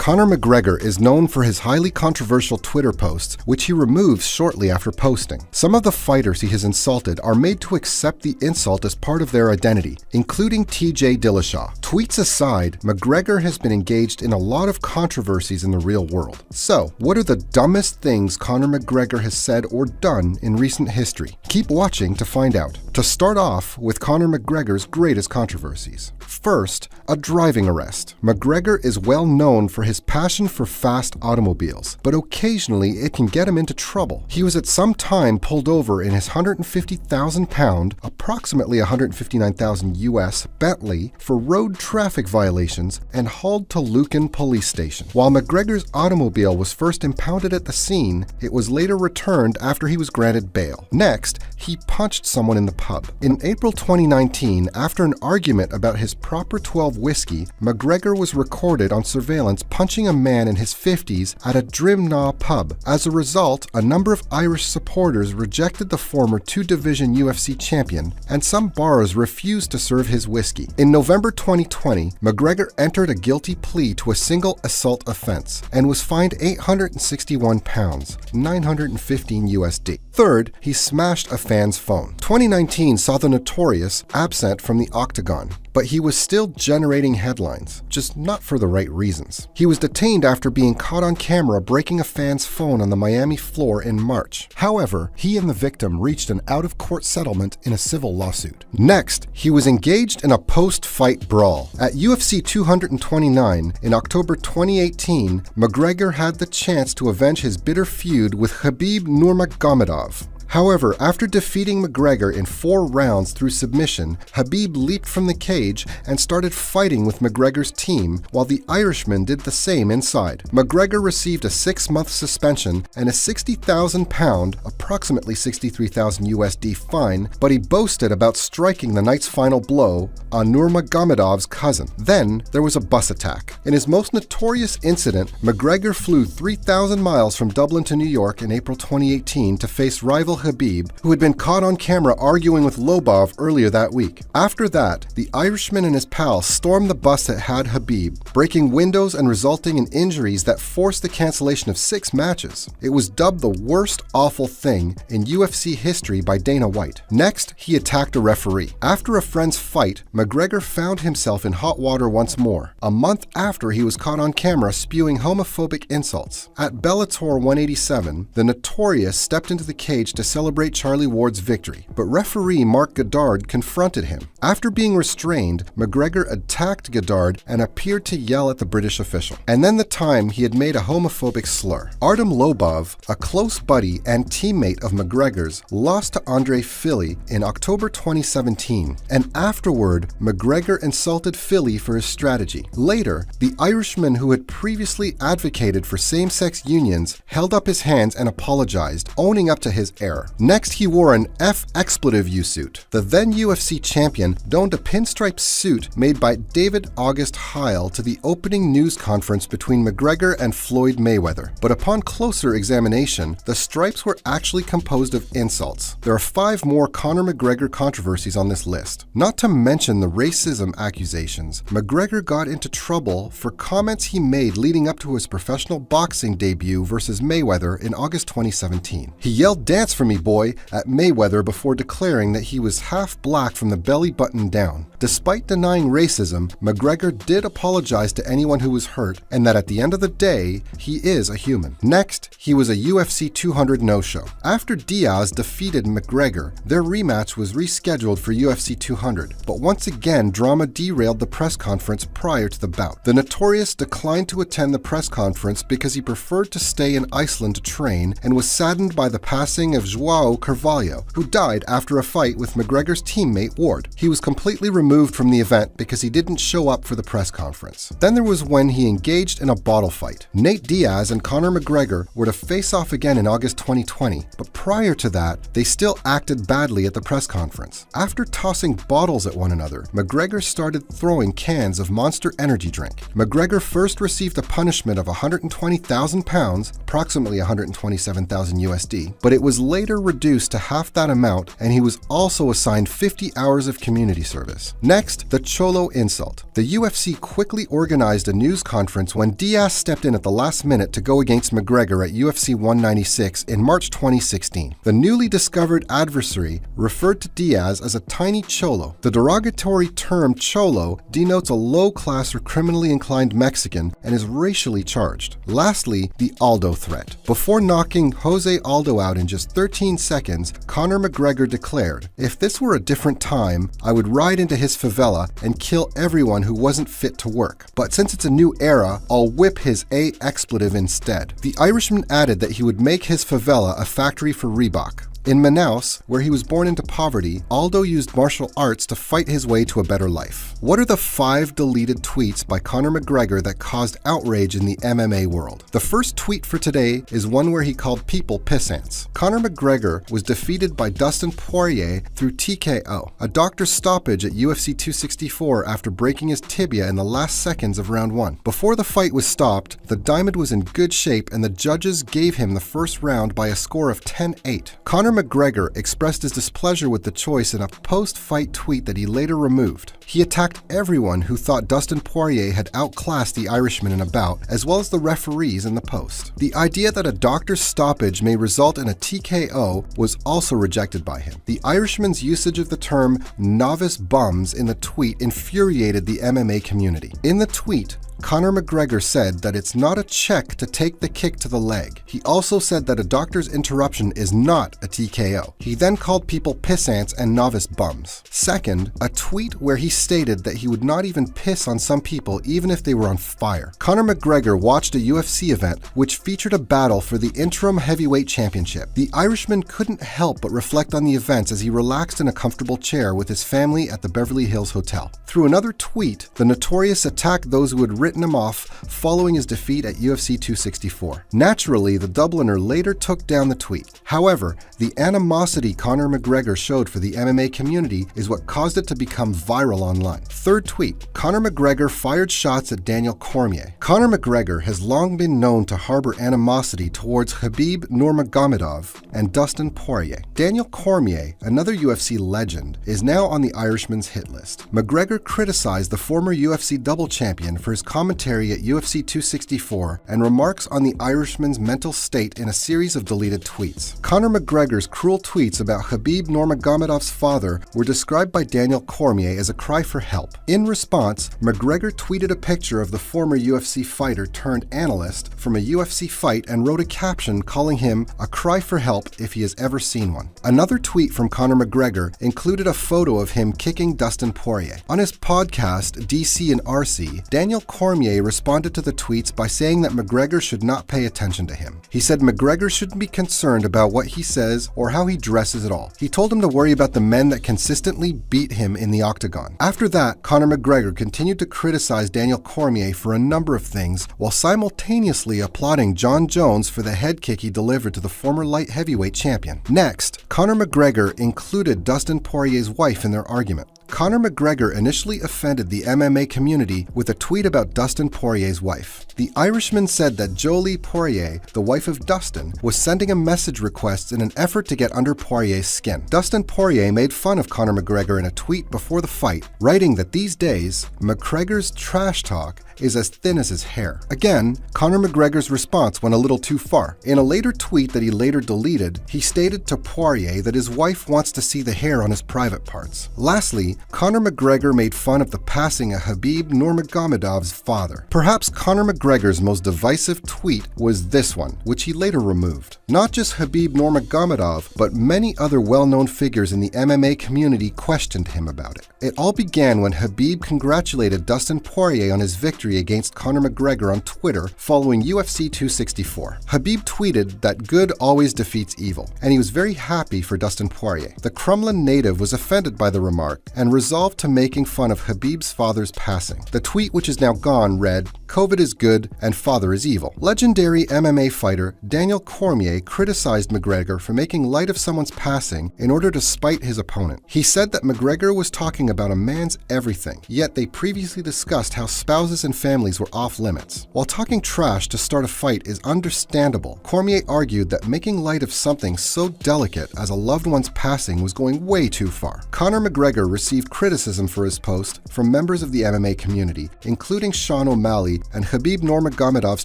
Conor McGregor is known for his highly controversial Twitter posts, which he removes shortly after posting. Some of the fighters he has insulted are made to accept the insult as part of their identity, including TJ Dillashaw. Tweets aside, McGregor has been engaged in a lot of controversies in the real world. So, what are the dumbest things Conor McGregor has said or done in recent history? Keep watching to find out. To start off with Conor McGregor's greatest controversies. First, a driving arrest. McGregor is well known for his passion for fast automobiles, but occasionally it can get him into trouble. He was at some time pulled over in his 150,000-pound, approximately 159,000 US Bentley for road traffic violations and hauled to Lucan Police Station. While McGregor's automobile was first impounded at the scene, it was later returned after he was granted bail. Next, he punched someone in the pub. In April 2019, after an argument about his Proper 12 whiskey, McGregor was recorded on surveillance punching a man in his 50s at a Drimnaw pub. As a result, a number of Irish supporters rejected the former two-division UFC champion, and some bars refused to serve his whiskey. In November 2020, McGregor entered a guilty plea to a single assault offense and was fined £861, 915 USD. Third, he smashed a fan's phone. 2019 saw the Notorious absent from the octagon, but he was still generating headlines, just not for the right reasons. He was detained after being caught on camera breaking a fan's phone on the Miami floor in March. However, he and the victim reached an out-of-court settlement in a civil lawsuit. Next, he was engaged in a post-fight brawl. At UFC 229 in October 2018, McGregor had the chance to avenge his bitter feud with Khabib Nurmagomedov. However, after defeating McGregor in 4 rounds through submission, Khabib leaped from the cage and started fighting with McGregor's team, while the Irishman did the same inside. McGregor received a 6-month suspension and a 60,000-pound, approximately 63,000 USD fine, but he boasted about striking the night's final blow on Nurmagomedov's cousin. Then, there was a bus attack. In his most notorious incident, McGregor flew 3,000 miles from Dublin to New York in April 2018 to face rival Khabib, who had been caught on camera arguing with Lobov earlier that week. After that, the Irishman and his pal stormed the bus that had Khabib, breaking windows and resulting in injuries that forced the cancellation of 6 matches. It was dubbed the worst awful thing in UFC history by Dana White. Next, he attacked a referee. After a friend's fight, McGregor found himself in hot water once more, a month after he was caught on camera spewing homophobic insults. At Bellator 187, the Notorious stepped into the cage to celebrate Charlie Ward's victory, but referee Mark Goddard confronted him. After being restrained, McGregor attacked Goddard and appeared to yell at the British official. And then the time he had made a homophobic slur. Artem Lobov, a close buddy and teammate of McGregor's, lost to Andre Fili in October 2017, and afterward, McGregor insulted Fili for his strategy. Later, the Irishman who had previously advocated for same-sex unions held up his hands and apologized, owning up to his error. Next, he wore an F-expletive U-suit. The then UFC champion donned a pinstripe suit made by David August Heil to the opening news conference between McGregor and Floyd Mayweather. But upon closer examination, the stripes were actually composed of insults. There are 5 more Conor McGregor controversies on this list. Not to mention the racism accusations, McGregor got into trouble for comments he made leading up to his professional boxing debut versus Mayweather in August 2017. He yelled "Dance for me, boy," at Mayweather before declaring that he was half black from the belly button down. Despite denying racism, McGregor did apologize to anyone who was hurt, and that at the end of the day, he is a human. Next, he was a UFC 200 no-show. After Diaz defeated McGregor, their rematch was rescheduled for UFC 200, but once again, drama derailed the press conference prior to the bout. The Notorious declined to attend the press conference because he preferred to stay in Iceland to train and was saddened by the passing of João Carvalho, who died after a fight with McGregor's teammate Ward. He was completely removed from the event because he didn't show up for the press conference. Then there was when he engaged in a bottle fight. Nate Diaz and Conor McGregor were to face off again in August 2020, but prior to that, they still acted badly at the press conference. After tossing bottles at one another, McGregor started throwing cans of Monster energy drink. McGregor first received a punishment of 120,000 pounds, approximately 127,000 USD, but it was later later reduced to half that amount, and he was also assigned 50 hours of community service. Next, the Cholo insult. The UFC quickly organized a news conference when Diaz stepped in at the last minute to go against McGregor at UFC 196 in March 2016. The newly discovered adversary referred to Diaz as a tiny cholo. The derogatory term cholo denotes a low-class or criminally inclined Mexican and is racially charged. Lastly, the Aldo threat. Before knocking Jose Aldo out in just 13 seconds, Conor McGregor declared, "If this were a different time, I would ride into his favela and kill everyone who wasn't fit to work. But since it's a new era, I'll whip his A expletive instead." The Irishman added that he would make his favela a factory for Reebok. In Manaus, where he was born into poverty, Aldo used martial arts to fight his way to a better life. What are the 5 deleted tweets by Conor McGregor that caused outrage in the MMA world? The first tweet for today is one where he called people pissants. Conor McGregor was defeated by Dustin Poirier through TKO, a doctor's stoppage at UFC 264 after breaking his tibia in the last seconds of round 1. Before the fight was stopped, the Diamond was in good shape and the judges gave him the first round by a score of 10-8. Conor McGregor expressed his displeasure with the choice in a post-fight tweet that he later removed. He attacked everyone who thought Dustin Poirier had outclassed the Irishman in a bout, as well as the referees in the post. The idea that a doctor's stoppage may result in a TKO was also rejected by him. The Irishman's usage of the term novice bums in the tweet infuriated the MMA community. In the tweet, Conor McGregor said that it's not a check to take the kick to the leg. He also said that a doctor's interruption is not a TKO. He then called people pissants and novice bums. Second, a tweet where he stated that he would not even piss on some people even if they were on fire. Conor McGregor watched a UFC event which featured a battle for the interim heavyweight championship. The Irishman couldn't help but reflect on the events as he relaxed in a comfortable chair with his family at the Beverly Hills Hotel. Through another tweet, the Notorious attacked those who had written him off following his defeat at UFC 264. Naturally, the Dubliner later took down the tweet. However, the animosity Conor McGregor showed for the MMA community is what caused it to become viral online. Third tweet, Conor McGregor fired shots at Daniel Cormier. Conor McGregor has long been known to harbor animosity towards Khabib Nurmagomedov and Dustin Poirier. Daniel Cormier, another UFC legend, is now on the Irishman's hit list. McGregor criticized the former UFC double champion for his commentary at UFC 264 and remarks on the Irishman's mental state in a series of deleted tweets. Conor McGregor's cruel tweets about Khabib Nurmagomedov's father were described by Daniel Cormier as a cry for help. In response, McGregor tweeted a picture of the former UFC fighter turned analyst from a UFC fight and wrote a caption calling him a cry for help if he has ever seen one. Another tweet from Conor McGregor included a photo of him kicking Dustin Poirier. On his podcast, DC and RC, Daniel Cormier responded to the tweets by saying that McGregor should not pay attention to him. He said McGregor shouldn't be concerned about what he says or how he dresses at all. He told him to worry about the men that consistently beat him in the octagon. After that, Conor McGregor continued to criticize Daniel Cormier for a number of things while simultaneously applauding John Jones for the head kick he delivered to the former light heavyweight champion. Next, Conor McGregor included Dustin Poirier's wife in their argument. Conor McGregor initially offended the MMA community with a tweet about Dustin Poirier's wife. The Irishman said that Jolie Poirier, the wife of Dustin, was sending a message request in an effort to get under Poirier's skin. Dustin Poirier made fun of Conor McGregor in a tweet before the fight, writing that these days, McGregor's trash talk is as thin as his hair. Again, Conor McGregor's response went a little too far. In a later tweet that he later deleted, he stated to Poirier that his wife wants to see the hair on his private parts. Lastly, Conor McGregor made fun of the passing of Khabib Nurmagomedov's father. Perhaps Conor McGregor's most divisive tweet was this one, which he later removed. Not just Khabib Nurmagomedov, but many other well-known figures in the MMA community questioned him about it. It all began when Khabib congratulated Dustin Poirier on his victory against Conor McGregor on Twitter following UFC 264. Khabib tweeted that good always defeats evil, and he was very happy for Dustin Poirier. The Crumlin native was offended by the remark and resolved to making fun of Khabib's father's passing. The tweet, which is now gone, read, "COVID is good and father is evil." Legendary MMA fighter Daniel Cormier criticized McGregor for making light of someone's passing in order to spite his opponent. He said that McGregor was talking about a man's everything, yet they previously discussed how spouses and and families were off limits. While talking trash to start a fight is understandable, Cormier argued that making light of something so delicate as a loved one's passing was going way too far. Conor McGregor received criticism for his post from members of the MMA community, including Sean O'Malley and Khabib Nurmagomedov's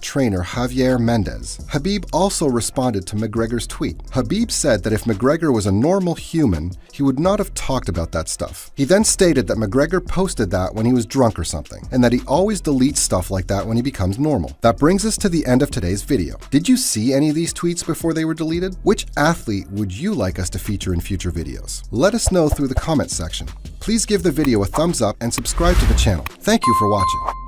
trainer Javier Mendez. Khabib also responded to McGregor's tweet. Khabib said that if McGregor was a normal human, he would not have talked about that stuff. He then stated that McGregor posted that when he was drunk or something, and that he always deletes stuff like that when he becomes normal. That brings us to the end of today's video. Did you see any of these tweets before they were deleted? Which athlete would you like us to feature in future videos? Let us know through the comments section. Please give the video a thumbs up and subscribe to the channel. Thank you for watching.